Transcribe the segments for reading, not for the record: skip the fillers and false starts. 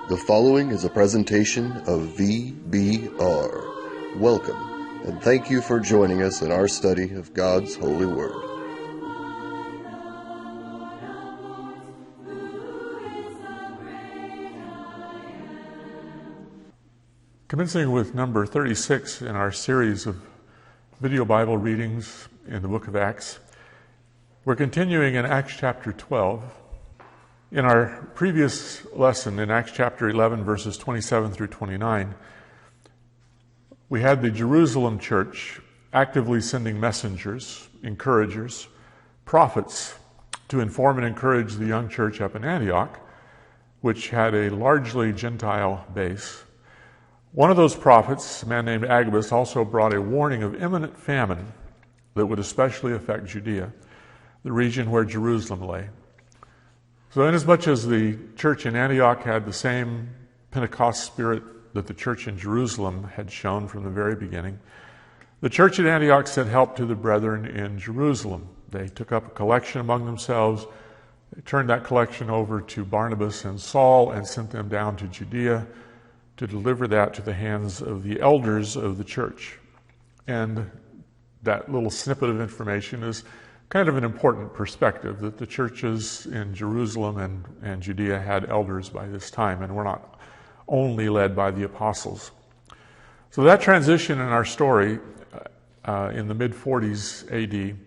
The following is a presentation of VBR. Welcome, and thank you for joining us in our study of God's holy word. Commencing with number 36 in our series of video Bible readings in the book of Acts, we're continuing in Acts chapter 12. In our previous lesson in Acts chapter 11, verses 27 through 29, we had the Jerusalem church actively sending messengers, encouragers, prophets to inform and encourage the young church up in Antioch, which had a largely Gentile base. One of those prophets, a man named Agabus, also brought a warning of imminent famine that would especially affect Judea, the region where Jerusalem lay. So inasmuch as the church in Antioch had the same Pentecost spirit that the church in Jerusalem had shown from the very beginning, the church at Antioch sent help to the brethren in Jerusalem. They took up a collection among themselves. They turned that collection over to Barnabas and Saul and sent them down to Judea to deliver that to the hands of the elders of the church. And that little snippet of information is kind of an important perspective, that the churches in Jerusalem and Judea had elders by this time and were not only led by the apostles. So that transition in our story in the mid-40s AD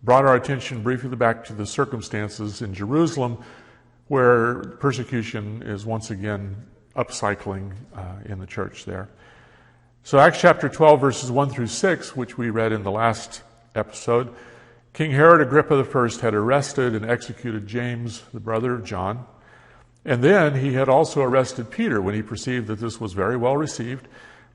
brought our attention briefly back to the circumstances in Jerusalem, where persecution is once again upcycling in the church there. So Acts chapter 12, verses 1 through 6, which we read in the last episode, King Herod Agrippa I had arrested and executed James, the brother of John. And then he had also arrested Peter when he perceived that this was very well received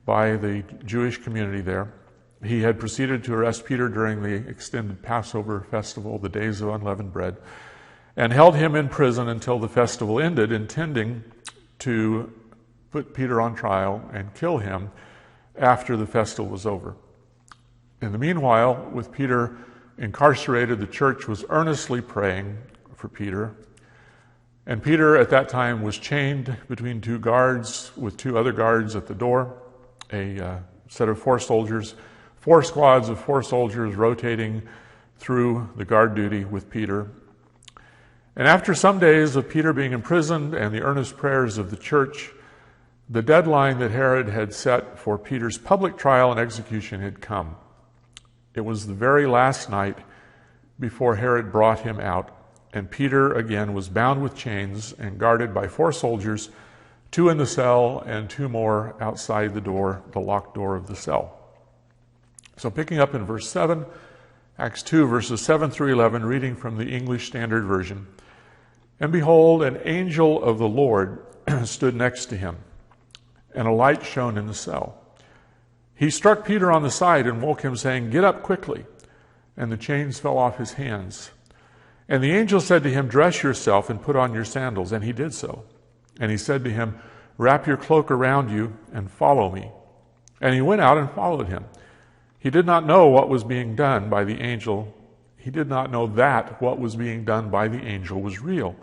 by the Jewish community there. He had proceeded to arrest Peter during the extended Passover festival, the days of unleavened bread, and held him in prison until the festival ended, intending to put Peter on trial and kill him after the festival was over. In the meanwhile, with Peter incarcerated, the church was earnestly praying for Peter. And Peter at that time was chained between two guards with two other guards at the door, a set of four squads of four soldiers rotating through the guard duty with Peter. And after some days of Peter being imprisoned and the earnest prayers of the church, the deadline that Herod had set for Peter's public trial and execution had come. It was the very last night before Herod brought him out, and Peter again was bound with chains and guarded by four soldiers, two in the cell and two more outside the door, the locked door of the cell. So picking up in verse 7, Acts 2, verses 7 through 11, reading from the English Standard Version. And behold, an angel of the Lord stood next to him, and a light shone in the cell. He struck Peter on the side and woke him, saying, "Get up quickly." And the chains fell off his hands. And the angel said to him, "Dress yourself and put on your sandals." And he did so. And he said to him, "Wrap your cloak around you and follow me." And he went out and followed him. He did not know what was being done by the angel. He did not know that what was being done by the angel was real,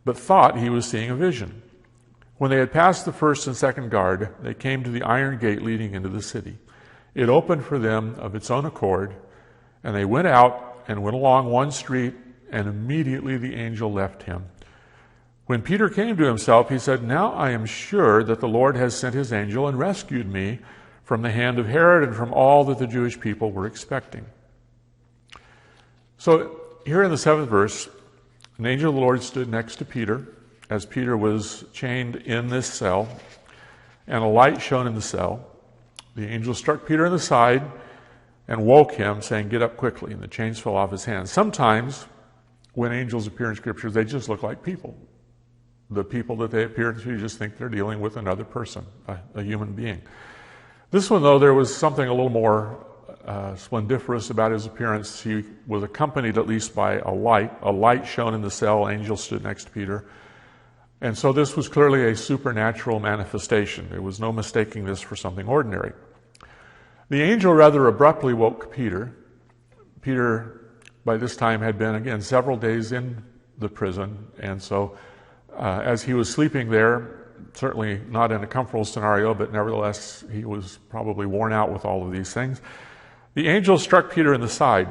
but thought he was seeing a vision. When they had passed the first and second guard, they came to the iron gate leading into the city. It opened for them of its own accord, and they went out and went along one street, and immediately the angel left him. When Peter came to himself, he said, "Now I am sure that the Lord has sent his angel and rescued me from the hand of Herod and from all that the Jewish people were expecting." So here in the 7th verse, an angel of the Lord stood next to Peter as Peter was chained in this cell, and a light shone in the cell. The angel struck Peter in the side and woke him, saying, "Get up quickly," and the chains fell off his hands. Sometimes when angels appear in Scripture, they just look like people. The people that they appear to, you just think they're dealing with another person, a human being. This one, though, there was something a little more splendiferous about his appearance. He was accompanied at least by a light. A light shone in the cell. An angel stood next to Peter. And so this was clearly a supernatural manifestation. There was no mistaking this for something ordinary. The angel rather abruptly woke Peter. Peter, by this time, had been, again, several days in the prison. And so as he was sleeping there, certainly not in a comfortable scenario, but nevertheless, he was probably worn out with all of these things. The angel struck Peter in the side,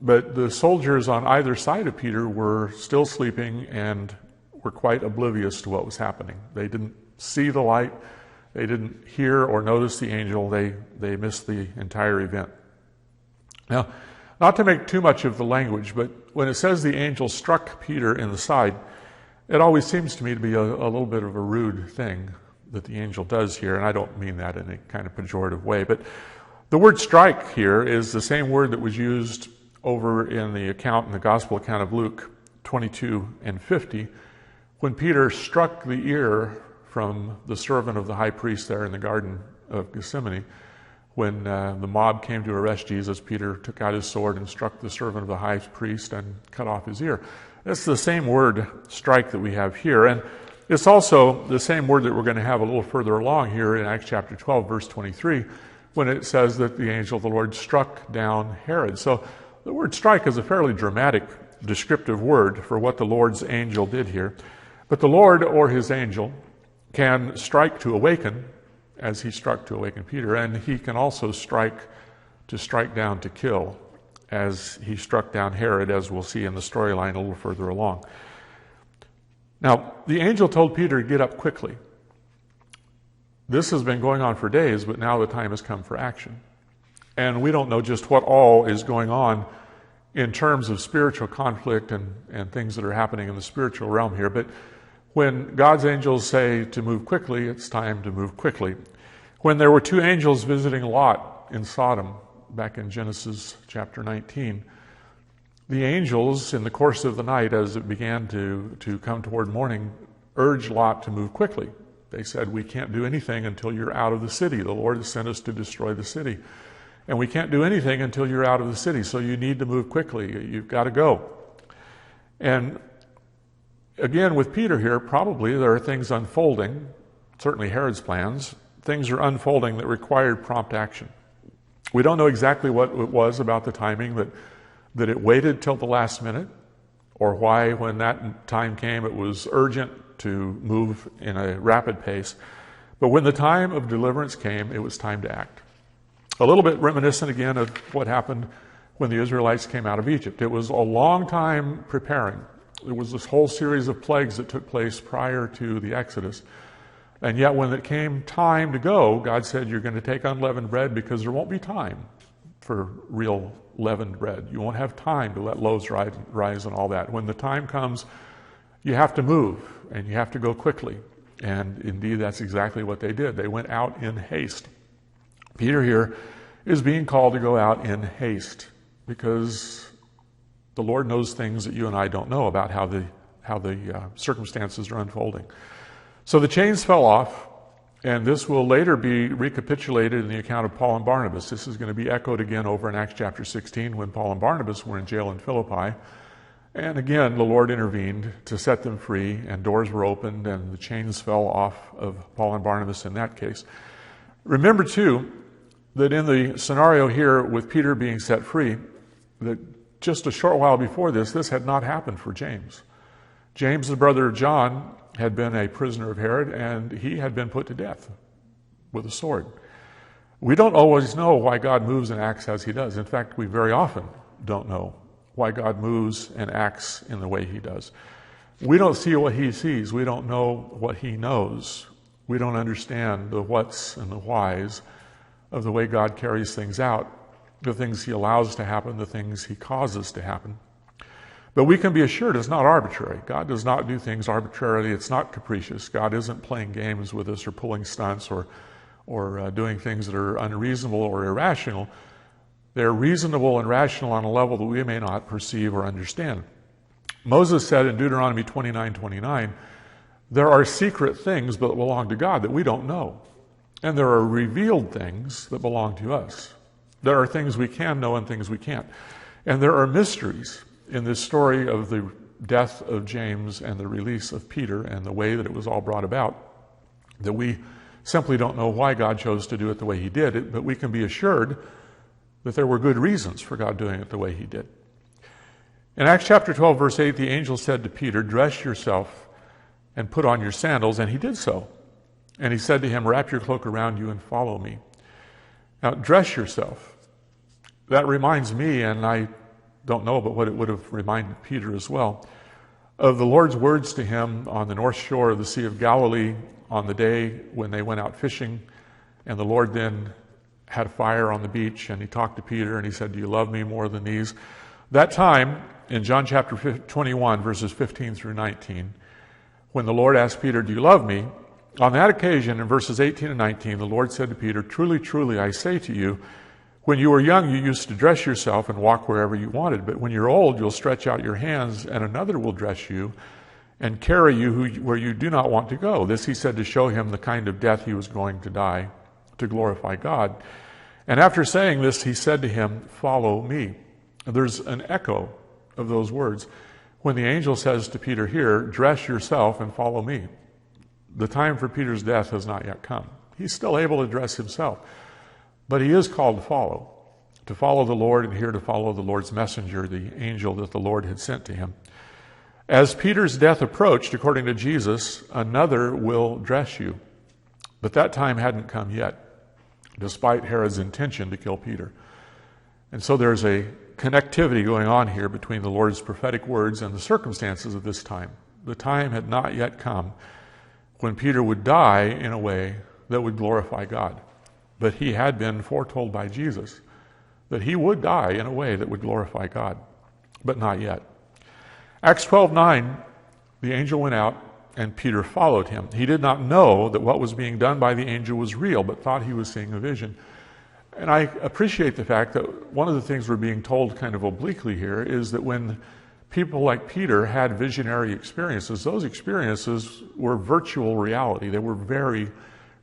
but the soldiers on either side of Peter were still sleeping and were quite oblivious to what was happening. They didn't see the light. They didn't hear or notice the angel. They missed the entire event. Now, not to make too much of the language, but when it says the angel struck Peter in the side, it always seems to me to be a little bit of a rude thing that the angel does here, and I don't mean that in a kind of pejorative way, but the word strike here is the same word that was used over in the gospel account of Luke 22 and 50, when Peter struck the ear from the servant of the high priest there in the Garden of Gethsemane. When the mob came to arrest Jesus, Peter took out his sword and struck the servant of the high priest and cut off his ear. That's the same word, strike, that we have here. And it's also the same word that we're going to have a little further along here in Acts chapter 12, verse 23, when it says that the angel of the Lord struck down Herod. So the word strike is a fairly dramatic, descriptive word for what the Lord's angel did here. But the Lord or his angel can strike to awaken, as he struck to awaken Peter, and he can also strike down to kill, as he struck down Herod, as we'll see in the storyline a little further along. Now, the angel told Peter to get up quickly. This has been going on for days, but now the time has come for action. And we don't know just what all is going on in terms of spiritual conflict and things that are happening in the spiritual realm here, but when God's angels say to move quickly, it's time to move quickly. When there were two angels visiting Lot in Sodom, back in Genesis chapter 19, the angels, in the course of the night, as it began to come toward morning, urged Lot to move quickly. They said, "We can't do anything until you're out of the city. The Lord has sent us to destroy the city. And we can't do anything until you're out of the city, so you need to move quickly. You've got to go." And again, with Peter here, probably there are things unfolding, certainly Herod's plans. Things are unfolding that required prompt action. We don't know exactly what it was about the timing that it waited till the last minute, or why, when that time came, it was urgent to move in a rapid pace. But when the time of deliverance came, it was time to act. A little bit reminiscent again of what happened when the Israelites came out of Egypt. It was a long time preparing. There was this whole series of plagues that took place prior to the Exodus. And yet when it came time to go, God said, "You're going to take unleavened bread because there won't be time for real leavened bread. You won't have time to let loaves rise and all that. When the time comes, you have to move and you have to go quickly." And indeed, that's exactly what they did. They went out in haste. Peter here is being called to go out in haste because the Lord knows things that you and I don't know about how the circumstances are unfolding. So the chains fell off, and this will later be recapitulated in the account of Paul and Barnabas. This is going to be echoed again over in Acts chapter 16 when Paul and Barnabas were in jail in Philippi. And again, the Lord intervened to set them free, and doors were opened, and the chains fell off of Paul and Barnabas in that case. Remember, too, that in the scenario here with Peter being set free, that just a short while before this had not happened for James. James, the brother of John, had been a prisoner of Herod, and he had been put to death with a sword. We don't always know why God moves and acts as he does. In fact, we very often don't know why God moves and acts in the way he does. We don't see what he sees. We don't know what he knows. We don't understand the whats and the whys of the way God carries things out, the things he allows to happen, the things he causes to happen. But we can be assured it's not arbitrary. God does not do things arbitrarily. It's not capricious. God isn't playing games with us or pulling stunts or doing things that are unreasonable or irrational. They're reasonable and rational on a level that we may not perceive or understand. Moses said in Deuteronomy 29:29, "There are secret things that belong to God that we don't know. And there are revealed things that belong to us." There are things we can know and things we can't. And there are mysteries in this story of the death of James and the release of Peter and the way that it was all brought about, that we simply don't know why God chose to do it the way he did it, but we can be assured that there were good reasons for God doing it the way he did. In Acts chapter 12, verse 8, the angel said to Peter, "Dress yourself and put on your sandals," and he did so. And he said to him, "Wrap your cloak around you and follow me." Now, dress yourself. That reminds me, and I don't know, but what it would have reminded Peter as well, of the Lord's words to him on the north shore of the Sea of Galilee on the day when they went out fishing. And the Lord then had a fire on the beach, and he talked to Peter, and he said, "Do you love me more than these?" That time, in John chapter 21, verses 15 through 19, when the Lord asked Peter, "Do you love me?" On that occasion, in verses 18 and 19, the Lord said to Peter, "Truly, truly, I say to you, when you were young, you used to dress yourself and walk wherever you wanted. But when you're old, you'll stretch out your hands, and another will dress you and carry you where you do not want to go." This he said to show him the kind of death he was going to die to glorify God. And after saying this, he said to him, "Follow me." There's an echo of those words when the angel says to Peter here, "Dress yourself and follow me." The time for Peter's death has not yet come. He's still able to dress himself, but he is called to follow the Lord, and here to follow the Lord's messenger, the angel that the Lord had sent to him. As Peter's death approached, according to Jesus, another will dress you. But that time hadn't come yet, despite Herod's intention to kill Peter. And so there's a connectivity going on here between the Lord's prophetic words and the circumstances of this time. The time had not yet come when Peter would die in a way that would glorify God. But he had been foretold by Jesus that he would die in a way that would glorify God, but not yet. Acts 12:9, the angel went out and Peter followed him. He did not know that what was being done by the angel was real, but thought he was seeing a vision. And I appreciate the fact that one of the things we're being told kind of obliquely here is that when people like Peter had visionary experiences, those experiences were virtual reality. They were very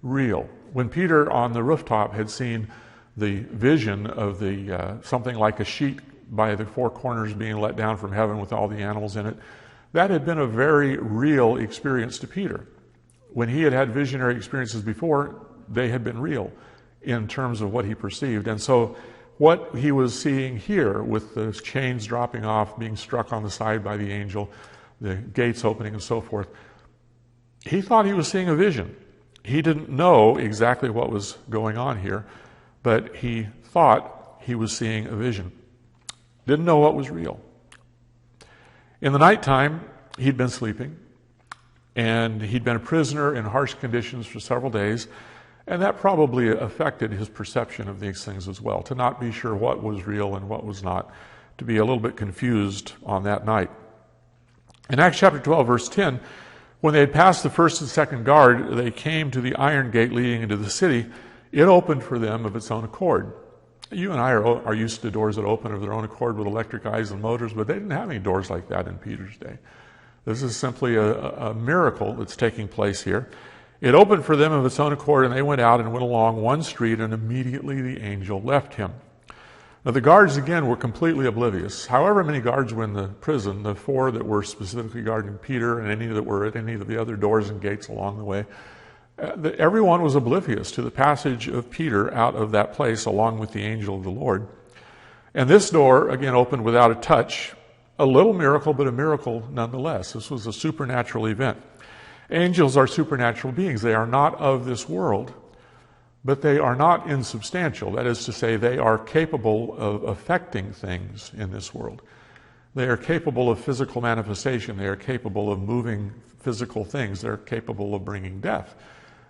real. When Peter on the rooftop had seen the vision of the something like a sheet by the four corners being let down from heaven with all the animals in it, that had been a very real experience to Peter. When he had had visionary experiences before, they had been real in terms of what he perceived. And so what he was seeing here with the chains dropping off, being struck on the side by the angel, the gates opening and so forth, he thought he was seeing a vision. He didn't know exactly what was going on here, but he thought he was seeing a vision. Didn't know what was real. In the nighttime, he'd been sleeping, and he'd been a prisoner in harsh conditions for several days, and that probably affected his perception of these things as well, to not be sure what was real and what was not, to be a little bit confused on that night. In Acts chapter 12, verse 10, when they had passed the first and second guard, they came to the iron gate leading into the city. It opened for them of its own accord. You and I are used to doors that open of their own accord with electric eyes and motors, but they didn't have any doors like that in Peter's day. This is simply a miracle that's taking place here. It opened for them of its own accord, and they went out and went along one street, and immediately the angel left him. Now the guards, again, were completely oblivious. However many guards were in the prison, the four that were specifically guarding Peter and any that were at any of the other doors and gates along the way, everyone was oblivious to the passage of Peter out of that place along with the angel of the Lord. And this door, again, opened without a touch. A little miracle, but a miracle nonetheless. This was a supernatural event. Angels are supernatural beings. They are not of this world, but they are not insubstantial. That is to say, they are capable of affecting things in this world. They are capable of physical manifestation. They are capable of moving physical things. They're capable of bringing death.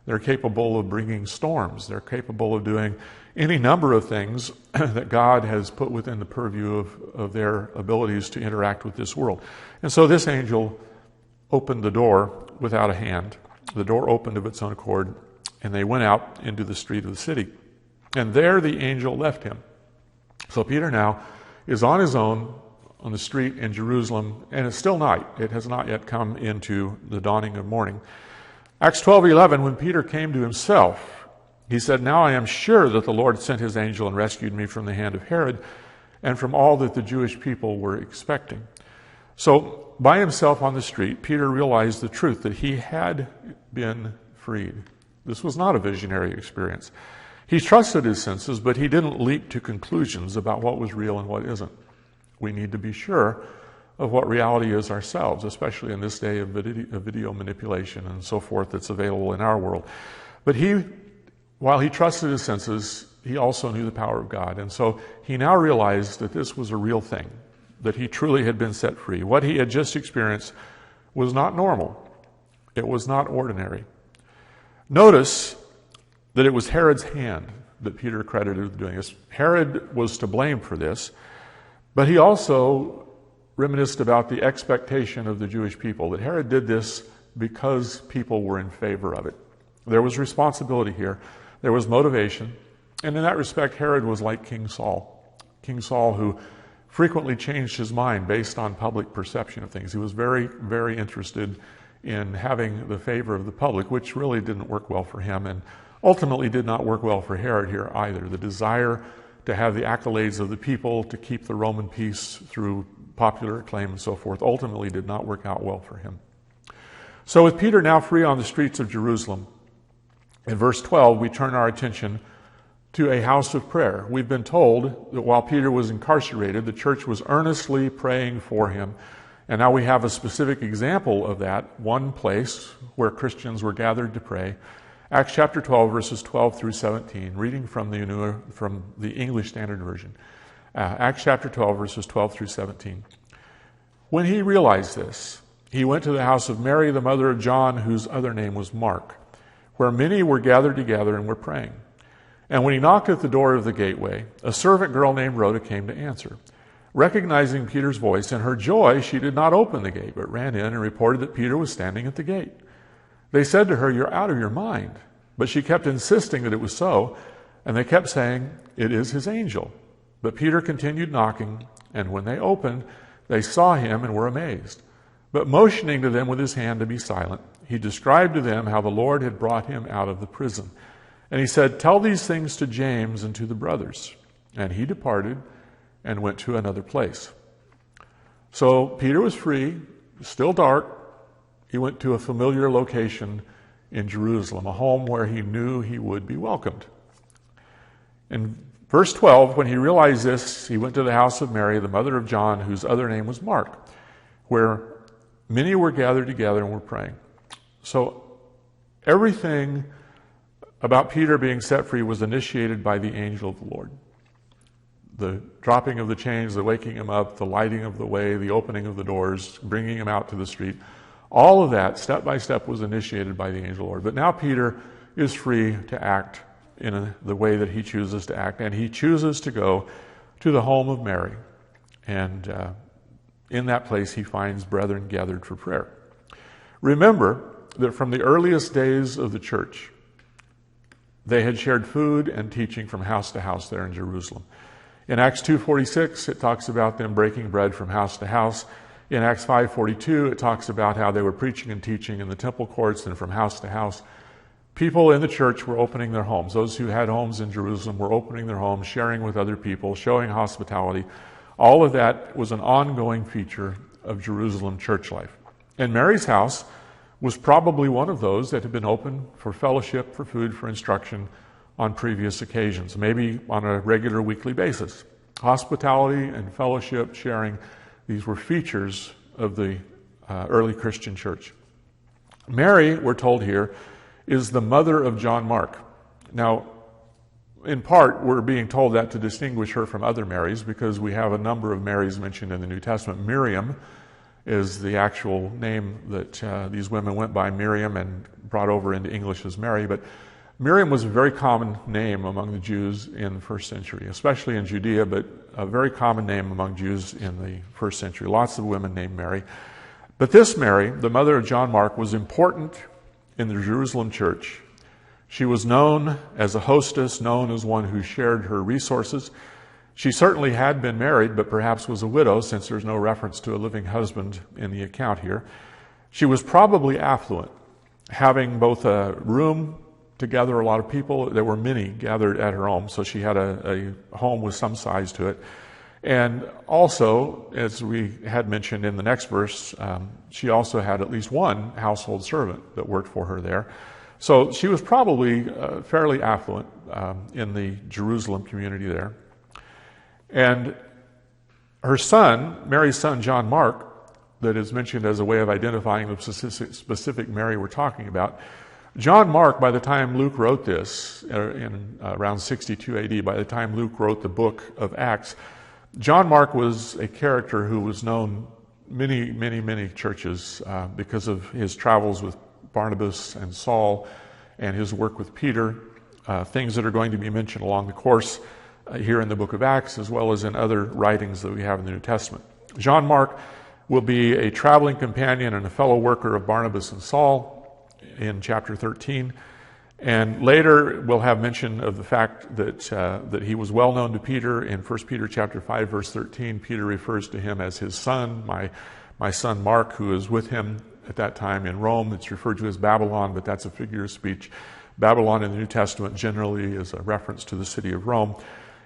They're capable of bringing storms. They're capable of doing any number of things that God has put within the purview of their abilities to interact with this world. And so this angel opened the door without a hand. The door opened of its own accord, and they went out into the street of the city. And there the angel left him. So Peter now is on his own on the street in Jerusalem, and it's still night. It has not yet come into the dawning of morning. Acts 12:11, when Peter came to himself, he said, "Now I am sure that the Lord sent his angel and rescued me from the hand of Herod and from all that the Jewish people were expecting." So by himself on the street, Peter realized the truth that he had been freed. This was not a visionary experience. He trusted his senses, but he didn't leap to conclusions about what was real and what isn't. We need to be sure of what reality is ourselves, especially in this day of video manipulation and so forth that's available in our world. But while he trusted his senses, he also knew the power of God. And so he now realized that this was a real thing, that he truly had been set free. What he had just experienced was not normal. It was not ordinary. Notice that it was Herod's hand that Peter credited with doing this. Herod was to blame for this, but he also reminisced about the expectation of the Jewish people, that Herod did this because people were in favor of it. There was responsibility here. There was motivation. And in that respect, Herod was like King Saul. King Saul, who frequently changed his mind based on public perception of things. He was very, very interested in having the favor of the public, which really didn't work well for him, and ultimately did not work well for Herod here either. The desire to have the accolades of the people, to keep the Roman peace through popular acclaim and so forth, ultimately did not work out well for him. So with Peter now free on the streets of Jerusalem, in verse 12, we turn our attention to a house of prayer. We've been told that while Peter was incarcerated, the church was earnestly praying for him. And now we have a specific example of that, one place where Christians were gathered to pray. Acts chapter 12, verses 12 through 17, reading from the English Standard Version. Acts chapter 12, verses 12 through 17. When he realized this, he went to the house of Mary, the mother of John, whose other name was Mark, where many were gathered together and were praying. And when he knocked at the door of the gateway, a servant girl named Rhoda came to answer. Recognizing Peter's voice, in her joy, she did not open the gate, but ran in and reported that Peter was standing at the gate. They said to her, "You're out of your mind." But she kept insisting that it was so, and they kept saying, "It is his angel." But Peter continued knocking, and when they opened, they saw him and were amazed. But motioning to them with his hand to be silent, he described to them how the Lord had brought him out of the prison. And he said, "Tell these things to James and to the brothers." And he departed and went to another place. So Peter was free, still dark. He went to a familiar location in Jerusalem, a home where he knew he would be welcomed. In verse 12, when he realized this, he went to the house of Mary, the mother of John, whose other name was Mark, where many were gathered together and were praying. So everything about Peter being set free was initiated by the angel of the Lord. The dropping of the chains, the waking him up, the lighting of the way, the opening of the doors, bringing him out to the street, all of that, step by step, was initiated by the angel of the Lord. But now Peter is free to act in the way that he chooses to act, and he chooses to go to the home of Mary. And in that place, he finds brethren gathered for prayer. Remember that from the earliest days of the church, they had shared food and teaching from house to house there in Jerusalem. In Acts 2:46, it talks about them breaking bread from house to house. In Acts 5:42, it talks about how they were preaching and teaching in the temple courts and from house to house. People in the church were opening their homes. Those who had homes in Jerusalem were opening their homes, sharing with other people, showing hospitality. All of that was an ongoing feature of Jerusalem church life. And Mary's house was probably one of those that had been open for fellowship, for food, for instruction on previous occasions, maybe on a regular weekly basis. Hospitality and fellowship, sharing, these were features of the early Christian church. Mary, we're told here, is the mother of John Mark. Now, in part, we're being told that to distinguish her from other Marys, because we have a number of Marys mentioned in the New Testament. Miriam is the actual name that these women went by, Miriam, and brought over into English as Mary. But Miriam was a very common name among the Jews in the first century, especially in Judea, but a very common name among Jews in the first century. Lots of women named Mary. But this Mary, the mother of John Mark, was important in the Jerusalem church. She was known as a hostess, known as one who shared her resources. She certainly had been married, but perhaps was a widow, since there's no reference to a living husband in the account here. She was probably affluent, having both a room to gather a lot of people. There were many gathered at her home, so she had a home with some size to it. And also, as we had mentioned in the next verse, she also had at least one household servant that worked for her there. So she was probably fairly affluent in the Jerusalem community there. And her son, Mary's son, John Mark, that is mentioned as a way of identifying the specific Mary we're talking about. John Mark, by the time Luke wrote this, in around 62 AD, by the time Luke wrote the book of Acts, John Mark was a character who was known many churches because of his travels with Barnabas and Saul and his work with Peter, things that are going to be mentioned along the course here in the book of Acts, as well as in other writings that we have in the New Testament. John Mark will be a traveling companion and a fellow worker of Barnabas and Saul in chapter 13. And later we'll have mention of the fact that he was well known to Peter. In 1 Peter chapter 5, verse 13, Peter refers to him as his son, my son Mark, who is with him at that time in Rome. It's referred to as Babylon, but that's a figure of speech. Babylon in the New Testament generally is a reference to the city of Rome.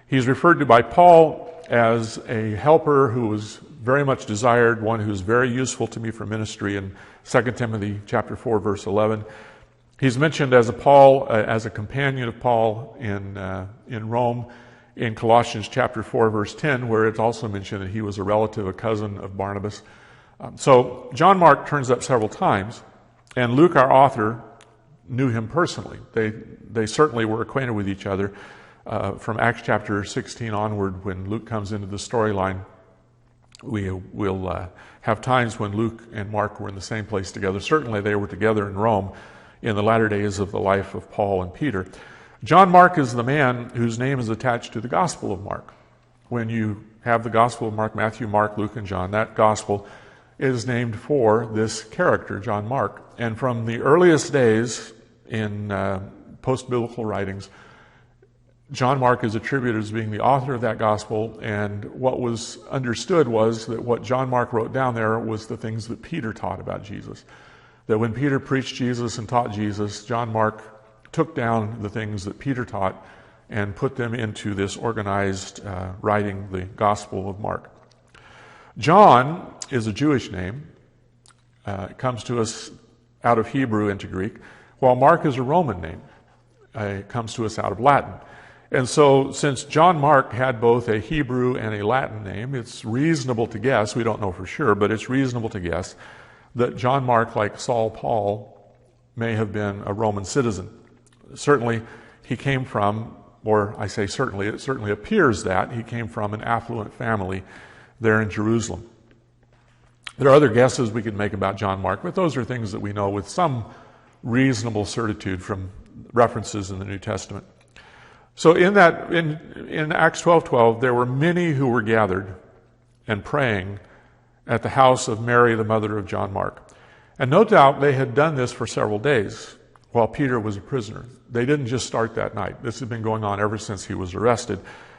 He's referred to by Paul as a helper who was very much desired, one who's very useful to me for ministry in 2 Timothy chapter 4, verse 11. He's mentioned as a companion of Paul in Rome in Colossians chapter 4, verse 10, where it's also mentioned that he was a relative, a cousin of Barnabas. So John Mark turns up several times, and Luke, our author, knew him personally. They certainly were acquainted with each other from Acts chapter 16 onward. When Luke comes into the storyline, we will have times when Luke and Mark were in the same place together. Certainly they were together in Rome in the latter days of the life of Paul and Peter. John Mark is the man whose name is attached to the Gospel of Mark. When you have the Gospel of Mark, Matthew, Mark, Luke, and John, that Gospel is named for this character, John Mark. And from the earliest days in post-biblical writings, John Mark is attributed as being the author of that gospel, and what was understood was that what John Mark wrote down there was the things that Peter taught about Jesus. That when Peter preached Jesus and taught Jesus, John Mark took down the things that Peter taught and put them into this organized writing, the Gospel of Mark. John is a Jewish name. It comes to us out of Hebrew into Greek, while Mark is a Roman name. It comes to us out of Latin. And so since John Mark had both a Hebrew and a Latin name, it's reasonable to guess, we don't know for sure, but it's reasonable to guess that John Mark, like Saul Paul, may have been a Roman citizen. Certainly he came from, or I say certainly, it certainly appears that he came from an affluent family there in Jerusalem. There are other guesses we could make about John Mark, but those are things that we know with some reasonable certitude from references in the New Testament. So in Acts 12:12, there were many who were gathered and praying at the house of Mary, the mother of John Mark. And no doubt they had done this for several days while Peter was a prisoner. They didn't just start that night. This had been going on ever since he was arrested,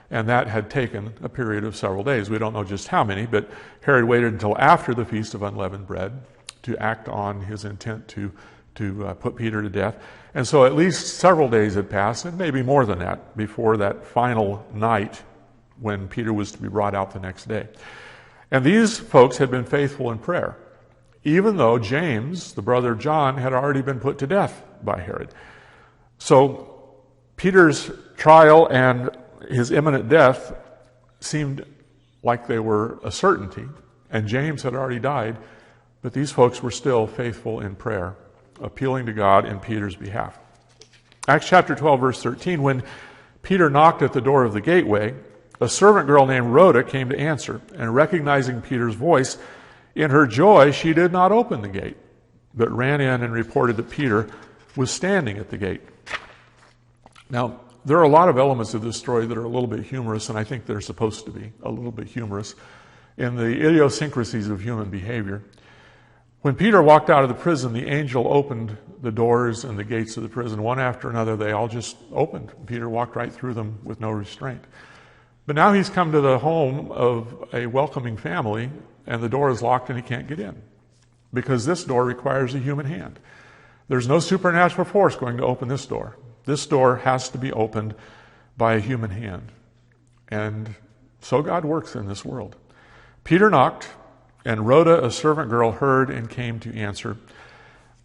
and that had taken a period of several days. We don't know just how many, but Herod waited until after the Feast of Unleavened Bread to act on his intent to put Peter to death. And so at least several days had passed, and maybe more than that, before that final night when Peter was to be brought out the next day. And these folks had been faithful in prayer, even though James, the brother of John, had already been put to death by Herod. So Peter's trial and his imminent death seemed like they were a certainty, and James had already died, but these folks were still faithful in prayer, appealing to God in Peter's behalf. Acts chapter 12, verse 13, when Peter knocked at the door of the gateway, a servant girl named Rhoda came to answer, and recognizing Peter's voice, in her joy she did not open the gate, but ran in and reported that Peter was standing at the gate. Now, there are a lot of elements of this story that are a little bit humorous, and I think they're supposed to be a little bit humorous in the idiosyncrasies of human behavior. When Peter walked out of the prison, the angel opened the doors and the gates of the prison. One after another, they all just opened. Peter walked right through them with no restraint. But now he's come to the home of a welcoming family, and the door is locked and he can't get in, because this door requires a human hand. There's no supernatural force going to open this door. This door has to be opened by a human hand. And so God works in this world. Peter knocked, and Rhoda, a servant girl, heard and came to answer.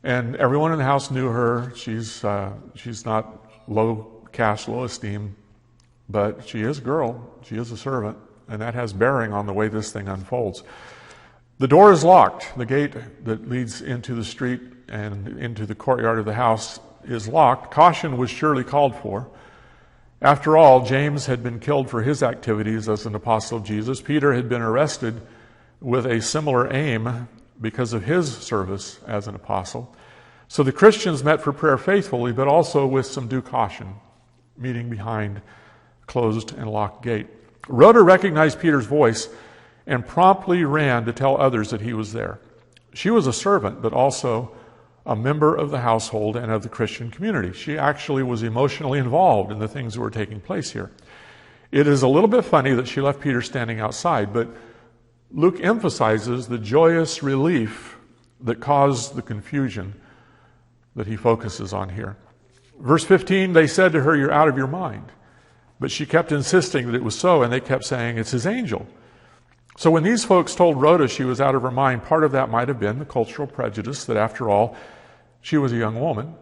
And everyone in the house knew her. She's not low caste, low esteem, but she is a girl. She is a servant, and that has bearing on the way this thing unfolds. The door is locked. The gate that leads into the street and into the courtyard of the house is locked. Caution was surely called for. After all, James had been killed for his activities as an apostle of Jesus. Peter had been arrested with a similar aim because of his service as an apostle. So the Christians met for prayer faithfully, but also with some due caution, meeting behind closed and locked gate. Rhoda recognized Peter's voice and promptly ran to tell others that he was there. She was a servant, but also a member of the household and of the Christian community. She actually was emotionally involved in the things that were taking place here. It is a little bit funny that she left Peter standing outside, but Luke emphasizes the joyous relief that caused the confusion that he focuses on here. Verse 15, they said to her, "You're out of your mind." But she kept insisting that it was so, and they kept saying, "It's his angel." So when these folks told Rhoda she was out of her mind, part of that might have been the cultural prejudice that, after all, she was a young woman,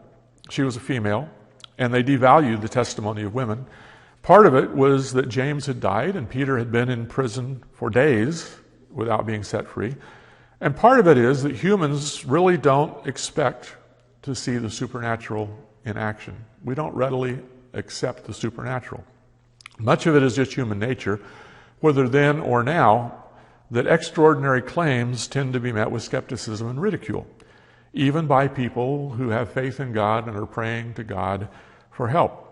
she was a female, and they devalued the testimony of women. Part of it was that James had died and Peter had been in prison for days without being set free. And part of it is that humans really don't expect to see the supernatural in action. We don't readily accept the supernatural. Much of it is just human nature, whether then or now, that extraordinary claims tend to be met with skepticism and ridicule, even by people who have faith in God and are praying to God for help.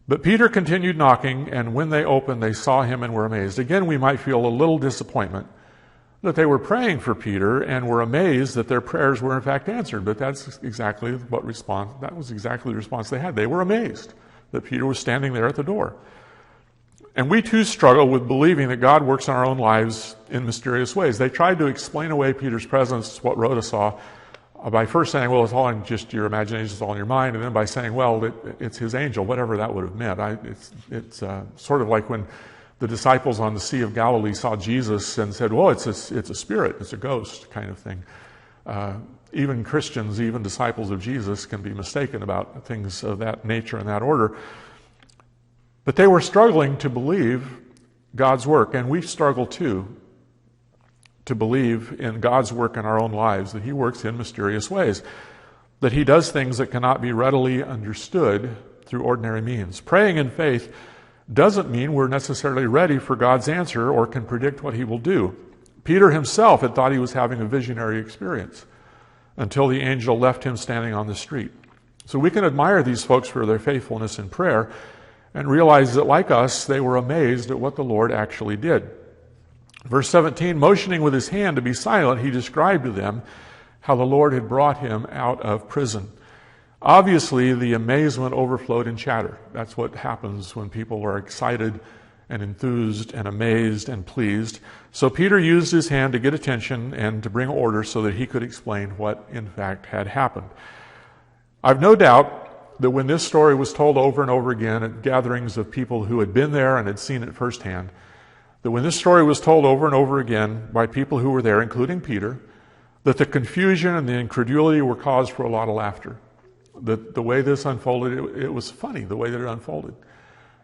But Peter continued knocking, and when they opened, they saw him and were amazed. Again, we might feel a little disappointment that they were praying for Peter and were amazed that their prayers were in fact answered. But that's exactly that was exactly the response they had. They were amazed that Peter was standing there at the door. And we too struggle with believing that God works in our own lives in mysterious ways. They tried to explain away Peter's presence, what Rhoda saw, by first saying, well, it's all in just your imagination, it's all in your mind, and then by saying, well, it's his angel, whatever that would have meant. It's sort of like when the disciples on the Sea of Galilee saw Jesus and said, well, it's a spirit, it's a ghost kind of thing. Even Christians, even disciples of Jesus can be mistaken about things of that nature and that order. But they were struggling to believe God's work, and we struggle too to believe in God's work in our own lives, that he works in mysterious ways, that he does things that cannot be readily understood through ordinary means. Praying in faith doesn't mean we're necessarily ready for God's answer or can predict what he will do. Peter himself had thought he was having a visionary experience until the angel left him standing on the street. So we can admire these folks for their faithfulness in prayer and realize that, like us, they were amazed at what the Lord actually did. Verse 17, motioning with his hand to be silent, he described to them how the Lord had brought him out of prison. Obviously, the amazement overflowed in chatter. That's what happens when people are excited and enthused and amazed and pleased. So Peter used his hand to get attention and to bring order so that he could explain what, in fact, had happened. I've no doubt that when this story was told over and over again at gatherings of people who had been there and had seen it firsthand, that when this story was told over and over again by people who were there, including Peter, that the confusion and the incredulity were cause for a lot of laughter. That the way this unfolded, it was funny, the way that it unfolded.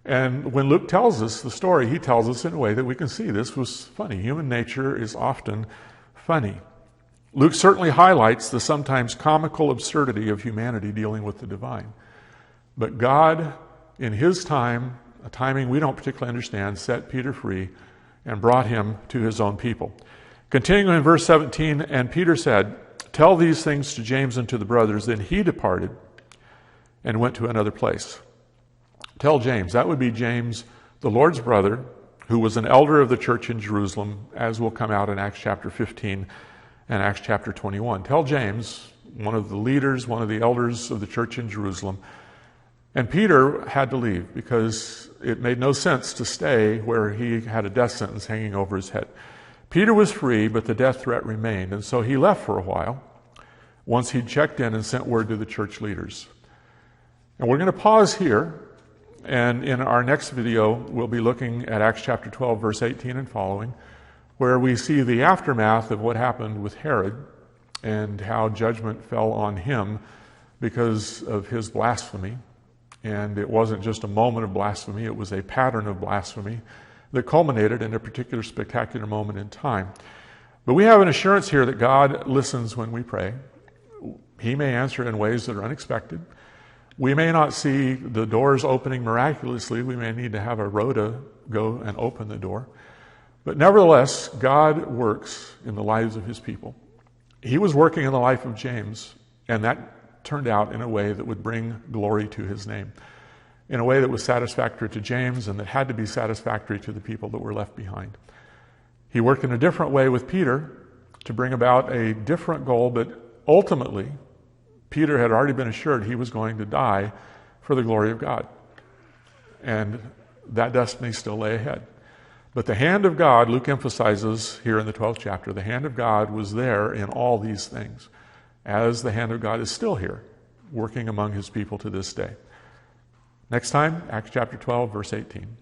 And when Luke tells us the story, he tells us in a way that we can see this was funny. Human nature is often funny. Luke certainly highlights the sometimes comical absurdity of humanity dealing with the divine. But God, in his time, a timing we don't particularly understand, set Peter free and brought him to his own people. Continuing in verse 17, and Peter said, tell these things to James and to the brothers. Then he departed and went to another place. Tell James, that would be James, the Lord's brother, who was an elder of the church in Jerusalem, as will come out in Acts chapter 15 and Acts chapter 21. Tell James, one of the leaders, one of the elders of the church in Jerusalem. And Peter had to leave because it made no sense to stay where he had a death sentence hanging over his head. Peter was free, but the death threat remained, and so he left for a while once he'd checked in and sent word to the church leaders. And we're going to pause here, and in our next video, we'll be looking at Acts chapter 12, verse 18 and following, where we see the aftermath of what happened with Herod and how judgment fell on him because of his blasphemy. And it wasn't just a moment of blasphemy, it was a pattern of blasphemy that culminated in a particular spectacular moment in time. But we have an assurance here that God listens when we pray. He may answer in ways that are unexpected. We may not see the doors opening miraculously. We may need to have a rhoda go and open the door. But nevertheless, God works in the lives of his people. He was working in the life of James, and that turned out in a way that would bring glory to his name, in a way that was satisfactory to James and that had to be satisfactory to the people that were left behind. He worked in a different way with Peter to bring about a different goal, but ultimately, Peter had already been assured he was going to die for the glory of God. And that destiny still lay ahead. But the hand of God, Luke emphasizes here in the 12th chapter, the hand of God was there in all these things, as the hand of God is still here, working among his people to this day. Next time, Acts chapter 12, verse 18.